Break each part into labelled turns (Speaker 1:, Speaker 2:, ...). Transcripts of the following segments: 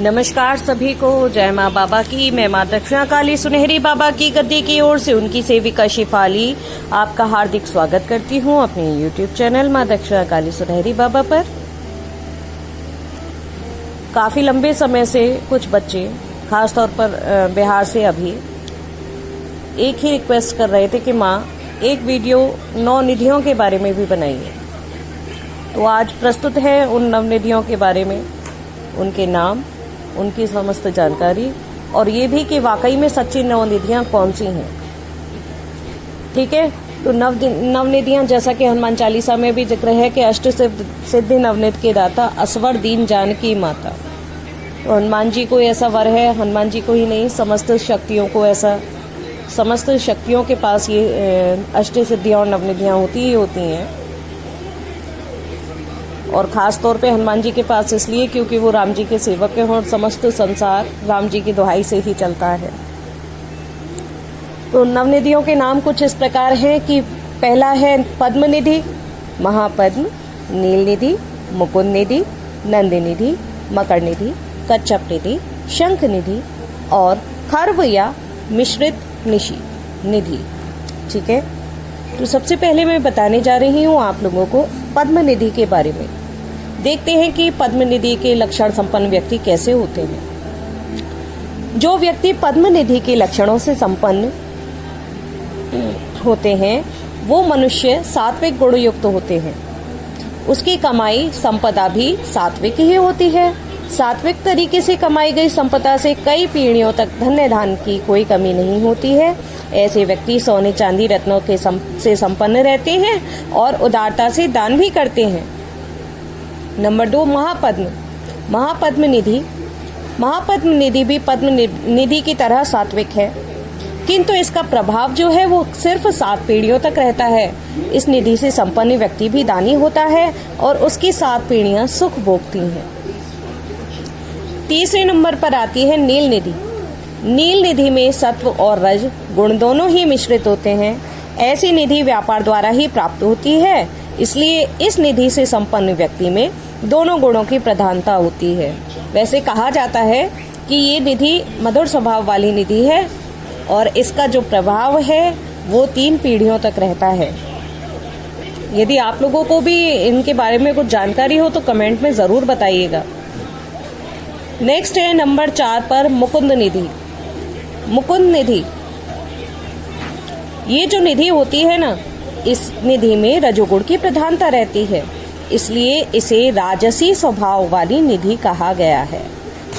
Speaker 1: नमस्कार सभी को। जय माँ बाबा की। मैं माँ दक्षिणा काली सुनहरी बाबा की गद्दी की ओर से उनकी सेविका शिफाली आपका हार्दिक स्वागत करती हूँ अपने YouTube चैनल माँ दक्षिणा काली सुनहरी बाबा पर। काफी लंबे समय से कुछ बच्चे, खासतौर पर बिहार से, अभी एक ही रिक्वेस्ट कर रहे थे कि माँ एक वीडियो 9 निधियों के बारे में भी बनाइए। तो आज प्रस्तुत है उन 9 निधियों के बारे में, उनके नाम, उनकी समस्त जानकारी और ये भी कि वाकई में सच्ची 9 निधियां कौन सी हैं। ठीक है, तो नवनिधियां जैसा कि हनुमान चालीसा में भी जिक्र है कि अष्ट सिद्धि नवनिध के दाता असवर दीन जानकी माता। तो हनुमान जी को ऐसा वर है, हनुमान जी को ही नहीं समस्त शक्तियों को ऐसा, समस्त शक्तियों के पास ये अष्ट सिद्धियां और नवनिधियां होती ही होती हैं। और खास तौर पे हनुमान जी के पास इसलिए क्योंकि वो राम जी के सेवक हैं और समस्त संसार राम जी की दुहाई से ही चलता है। तो नवनिधियों के नाम कुछ इस प्रकार हैं कि पहला है पद्म निधि, महापद्म, नील निधि, मुकुंद निधि, नंद निधि, मकर निधि, कच्छप निधि, शंख निधि और खर्व या मिश्रित निधि। ठीक है, तो सबसे पहले मैं बताने जा रही हूँ आप लोगों को पद्म निधि के बारे में। देखते हैं कि पद्म निधि के लक्षण संपन्न व्यक्ति कैसे होते हैं। जो व्यक्ति पद्म निधि के लक्षणों से संपन्न होते हैं वो मनुष्य सात्विक गुण युक्त होते हैं। उसकी कमाई संपदा भी सात्विक ही होती है। सात्विक तरीके से कमाई गई संपदा से कई पीढ़ियों तक धन्य धान की कोई कमी नहीं होती है। ऐसे व्यक्ति सोने चांदी रत्नों के से संपन्न रहते हैं और उदारता से दान भी करते हैं। नंबर 2, महापद्म। महापद्म निधि भी पद्म निधि की तरह सात्विक है, किंतु इसका प्रभाव जो है वो सिर्फ 7 पीढ़ियों तक रहता है। इस निधि से संपन्न व्यक्ति भी दानी होता है और उसकी 7 पीढ़ियां सुख भोगती हैं। तीसरे नंबर पर आती है नील निधि। नील निधि में सत्व और रज गुण दोनों ही मिश्रित होते हैं। ऐसी निधि व्यापार द्वारा ही प्राप्त होती है, इसलिए इस निधि से संपन्न व्यक्ति में दोनों गुणों की प्रधानता होती है। वैसे कहा जाता है कि ये निधि मधुर स्वभाव वाली निधि है और इसका जो प्रभाव है वो 3 पीढ़ियों तक रहता है। यदि आप लोगों को भी इनके बारे में कुछ जानकारी हो तो कमेंट में जरूर बताइएगा। नेक्स्ट है नंबर 4 पर मुकुंद निधि। मुकुंद निधि, ये जो निधि होती है ना, इस निधि में रजोगुण की प्रधानता रहती है, इसलिए इसे राजसी स्वभाव वाली निधि कहा गया है।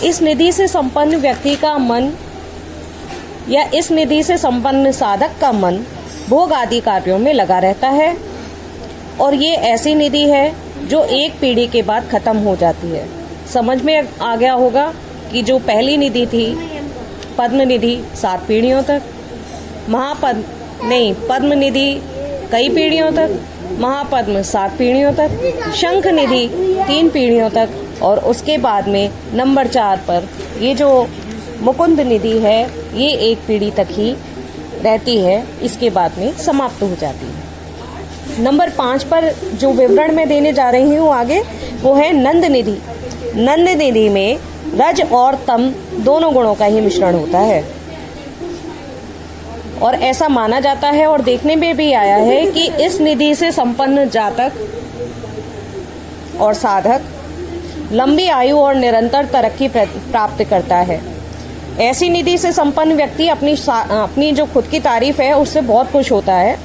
Speaker 1: इस निधि से संपन्न व्यक्ति का मन या इस निधि से संपन्न साधक का मन भोग आदि कार्यों में लगा रहता है और ये ऐसी निधि है जो एक पीढ़ी के बाद खत्म हो जाती है। समझ में आ गया होगा कि जो पहली निधि थी पद्म निधि 7 पीढ़ियों तक, पद्म निधि कई पीढ़ियों तक, महापद्म 7 पीढ़ियों तक, शंख निधि 3 पीढ़ियों तक और उसके बाद में नंबर 4 पर ये जो मुकुंद निधि है ये 1 पीढ़ी तक ही रहती है, इसके बाद में समाप्त हो जाती है। नंबर 5 पर जो विवरण मैं देने जा रही हूँ आगे वो है नंद निधि। नंद निधि में रज और तम दोनों गुणों का ही मिश्रण होता है और ऐसा माना जाता है और देखने में भी आया है कि इस निधि से संपन्न जातक और साधक लंबी आयु और निरंतर तरक्की प्राप्त करता है। ऐसी निधि से संपन्न व्यक्ति अपनी जो खुद की तारीफ है उससे बहुत खुश होता है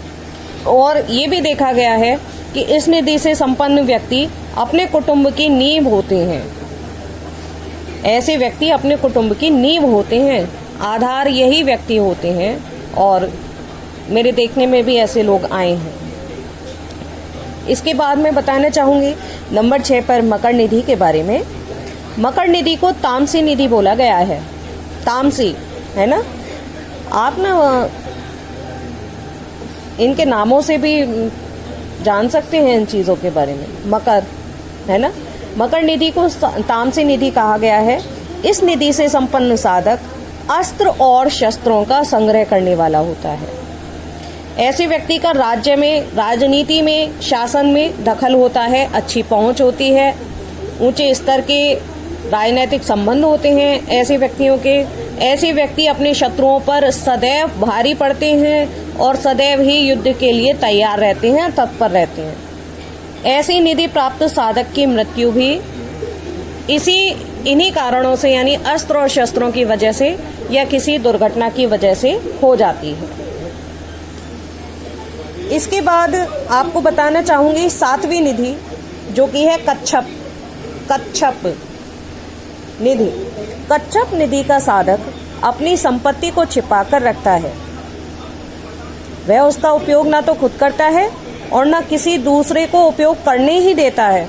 Speaker 1: और ये भी देखा गया है कि इस निधि से संपन्न व्यक्ति अपने कुटुंब की नींव होते हैं। ऐसे व्यक्ति अपने कुटुंब की नींव होते हैं, आधार यही व्यक्ति होते हैं और मेरे देखने में भी ऐसे लोग आए हैं। इसके बाद मैं बताना चाहूंगी नंबर 6 पर मकर निधि के बारे में। मकर निधि को तामसी निधि बोला गया है। तामसी है ना, आप ना इनके नामों से भी जान सकते हैं इन चीजों के बारे में। मकर है ना, मकर निधि को तामसी निधि कहा गया है। इस निधि से संपन्न साधक अस्त्र और शस्त्रों का संग्रह करने वाला होता है। ऐसे व्यक्ति का राज्य में, राजनीति में, शासन में दखल होता है, अच्छी पहुंच होती है, ऊंचे स्तर के राजनीतिक संबंध होते हैं ऐसे व्यक्तियों के। ऐसे व्यक्ति अपने शत्रुओं पर सदैव भारी पड़ते हैं और सदैव ही युद्ध के लिए तैयार रहते हैं, तत्पर रहते हैं। ऐसी निधि प्राप्त साधक की मृत्यु भी इन्हीं कारणों से यानी अस्त्र और शस्त्रों की वजह से या किसी दुर्घटना की वजह से हो जाती है। इसके बाद आपको बताना चाहूंगी 7वीं निधि, जो कि है कच्छप निधि। कच्छप निधि का साधक अपनी संपत्ति को छिपा कर रखता है। वह उसका उपयोग ना तो खुद करता है और ना किसी दूसरे को उपयोग करने ही देता है।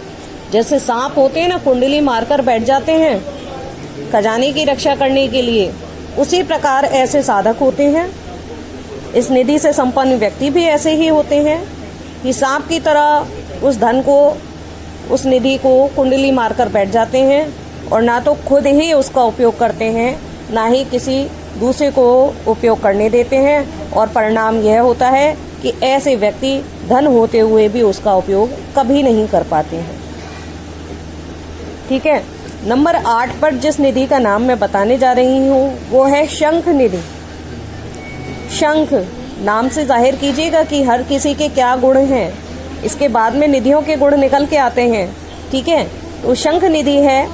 Speaker 1: जैसे सांप होते हैं ना, कुंडली मारकर बैठ जाते हैं खजाने की रक्षा करने के लिए, उसी प्रकार ऐसे साधक होते हैं। इस निधि से संपन्न व्यक्ति भी ऐसे ही होते हैं कि सांप की तरह उस धन को, उस निधि को कुंडली मारकर बैठ जाते हैं और ना तो खुद ही उसका उपयोग करते हैं, ना ही किसी दूसरे को उपयोग करने देते हैं। और परिणाम यह होता है कि ऐसे व्यक्ति धन होते हुए भी उसका उपयोग कभी नहीं कर पाते हैं। ठीक है। नंबर 8 पर जिस निधि का नाम मैं बताने जा रही हूँ वो है शंख निधि। शंख नाम से जाहिर कीजिएगा कि हर किसी के क्या गुण हैं। इसके बाद में निधियों के गुण निकल के आते हैं। ठीक है। तो शंख निधि है,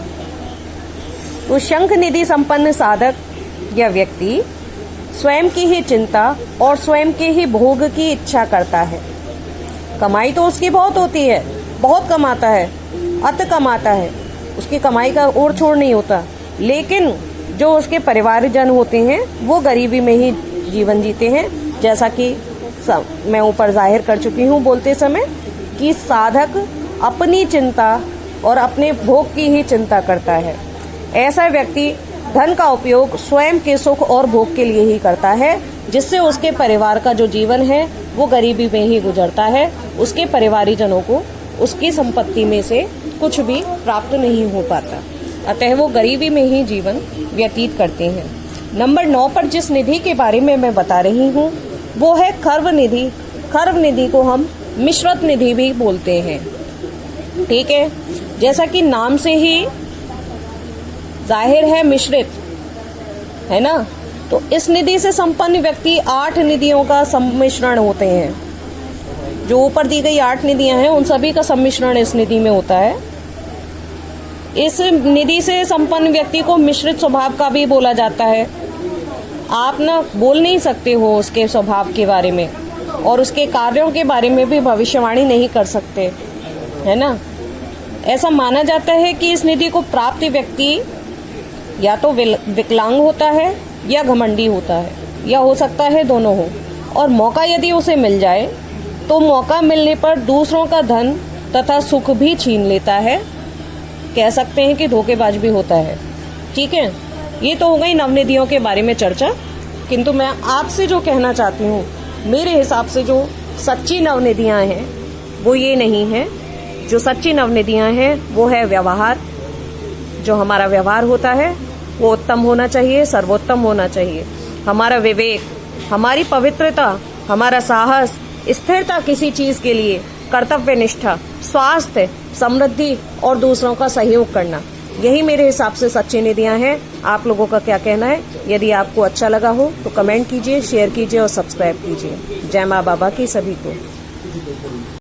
Speaker 1: तो शंख निधि संपन्न साधक या व्यक्ति स्वयं की ही चिंता और स्वयं के ही भोग की इच्छा करता है। कमाई तो उसकी बहुत होती है, बहुत कमाता है, अत कमाता है, उसकी कमाई का ओर छोड़ नहीं होता, लेकिन जो उसके परिवारजन होते हैं वो गरीबी में ही जीवन जीते हैं। जैसा कि मैं ऊपर जाहिर कर चुकी हूँ बोलते समय कि साधक अपनी चिंता और अपने भोग की ही चिंता करता है। ऐसा व्यक्ति धन का उपयोग स्वयं के सुख और भोग के लिए ही करता है, जिससे उसके परिवार का जो जीवन है वो गरीबी में ही गुजरता है। उसके परिवारीजनों को उसकी संपत्ति में से कुछ भी प्राप्त नहीं हो पाता, अतः वो गरीबी में ही जीवन व्यतीत करते हैं। नंबर 9 पर जिस निधि के बारे में मैं बता रही हूँ वो है खर्व निधि। खर्व निधि को हम मिश्रित निधि भी बोलते हैं। ठीक है। जैसा कि नाम से ही जाहिर है, मिश्रित है ना, तो इस निधि से संपन्न व्यक्ति 8 निधियों का सम्मिश्रण होते हैं। जो ऊपर दी गई 8 निधियां हैं उन सभी का सम्मिश्रण इस निधि में होता है। इस निधि से संपन्न व्यक्ति को मिश्रित स्वभाव का भी बोला जाता है। आप ना बोल नहीं सकते हो उसके स्वभाव के बारे में और उसके कार्यों के बारे में भी भविष्यवाणी नहीं कर सकते, है ना। ऐसा माना जाता है कि इस निधि को प्राप्त व्यक्ति या तो विकलांग होता है या घमंडी होता है, या हो सकता है दोनों हो। और मौका यदि उसे मिल जाए तो मौका मिलने पर दूसरों का धन तथा सुख भी छीन लेता है। कह सकते हैं कि धोखेबाज भी होता है। ठीक है। ये तो हो गई नवनिधियों के बारे में चर्चा, किंतु मैं आपसे जो कहना चाहती हूँ, मेरे हिसाब से जो सच्ची नवनिधियां हैं वो ये नहीं है। जो सच्ची नवनिधियां हैं वो है व्यवहार। जो हमारा व्यवहार होता है वो उत्तम होना चाहिए, सर्वोत्तम होना चाहिए। हमारा विवेक, हमारी पवित्रता, हमारा साहस, स्थिरता किसी चीज के लिए, कर्तव्य निष्ठा, स्वास्थ्य, समृद्धि और दूसरों का सहयोग करना, यही मेरे हिसाब से सच्ची निधियां हैं। आप लोगों का क्या कहना है? यदि आपको अच्छा लगा हो तो कमेंट कीजिए, शेयर कीजिए और सब्सक्राइब कीजिए। जय माँ बाबा की सभी को।